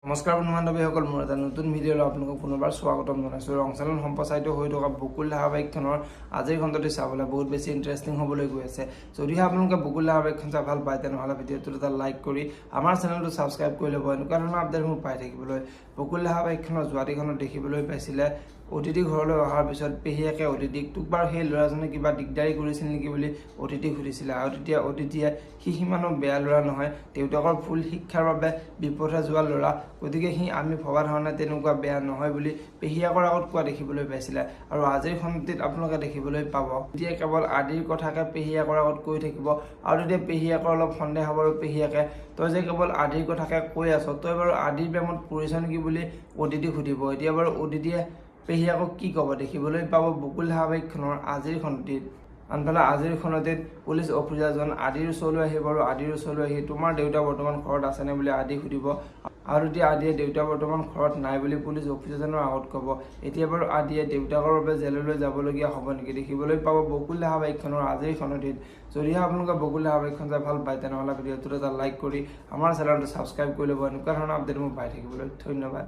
নমস্কাৰ বন্ধু বান্ধৱীসকল, মোৰ এটা নতুন ভিডিঅ'লৈ আপোনালোকক পুনৰবাৰ স্বাগতম জনাইছোঁ। ৰংচালন সম্প্ৰচাৰিত হৈ থকা বকুল ধাৰাবাহিকখনৰ আজিৰ খণ্ডটি চাবলৈ বহুত বেছি ইণ্টাৰেষ্টিং হ'বলৈ গৈ আছে। যদিহে আপোনালোকে বকুল ধাৰাবাহিকখন চাই ভাল পায় তেনেহ'লে ভিডিঅ'টোত এটা লাইক কৰি আমাৰ চেনেলটো ছাবস্ক্ৰাইব কৰি ল'ব। এনেকুৱা ধৰণৰ আপডেটসমূহ পাই থাকিবলৈ। বকুল ধাৰাবাহিকখনৰ যোৱাটিখনত দেখিবলৈ পাইছিলে অতিথি ঘৰলৈ অহাৰ পিছত পেহীয়েকে অতিথিক তোক বাৰু সেই ল'ৰাজনে কিবা দিগদাৰী কৰিছিল নেকি বুলি অতিথিক সুধিছিলে। আৰু তেতিয়া অতিথিয়ে সি সিমানো বেয়া ল'ৰা নহয়, দেউতাকৰ ভুল শিক্ষাৰ বাবে বিপথে যোৱা ল'ৰা, গতিকে সি আমি ভবা ধৰণে তেনেকুৱা বেয়া নহয় বুলি পেহীয়েকৰ আগত কোৱা দেখিবলৈ পাইছিলে। আৰু আজিৰ খণ্ডটিত আপোনালোকে দেখিবলৈ পাব এতিয়া কেৱল আদিৰ কথাকে পেহীয়েকৰ আগত কৈ থাকিব। আৰু তেতিয়া পেহীয়েকৰ অলপ সন্দেহ হ'ব আৰু পেহীয়েকে তই যে কেৱল আদিৰ কথাকে কৈ আছ, তই বাৰু আদিৰ প্ৰেমত পৰিছ নেকি বুলি অতিথিক সুধিব। এতিয়া বাৰু অতিথিয়ে পেহীয়েকক কি ক'ব দেখিবলৈ পাব বকুল ধাৰাবাহিকখনৰ আজিৰ খণ্ডটিত। আনফালে আজিৰ খণ্ডটিত পুলিচ অফিচাৰজন আদিৰ ওচৰলৈ আহিব আৰু আদিৰ ওচৰলৈ আহি তোমাৰ দেউতা বৰ্তমান ঘৰত আছেনে বুলি আদি সুধিব। আৰু তেতিয়া আদিয়ে দেউতা বৰ্তমান ঘৰত নাই বুলি পুলিচ অফিচাৰজনৰ আগত ক'ব। এতিয়া বাৰু আদিয়ে দেউতাকৰ বাবে জেললৈ যাবলগীয়া হ'ব নেকি দেখিবলৈ পাব বকুল ধাৰাবাহিকখনৰ আজিৰ খণ্ডটিত। যদিহে আপোনালোকে বকুল ধাৰাবাহিকখন চাই ভাল পায় তেনেহ'লে ভিডিঅ'টোত এটা লাইক কৰি আমাৰ চেনেলটো ছাবস্ক্ৰাইব কৰি ল'ব। এনেকুৱা ধৰণৰ আপডেটসমূহ পাই থাকিবলৈ ধন্যবাদ।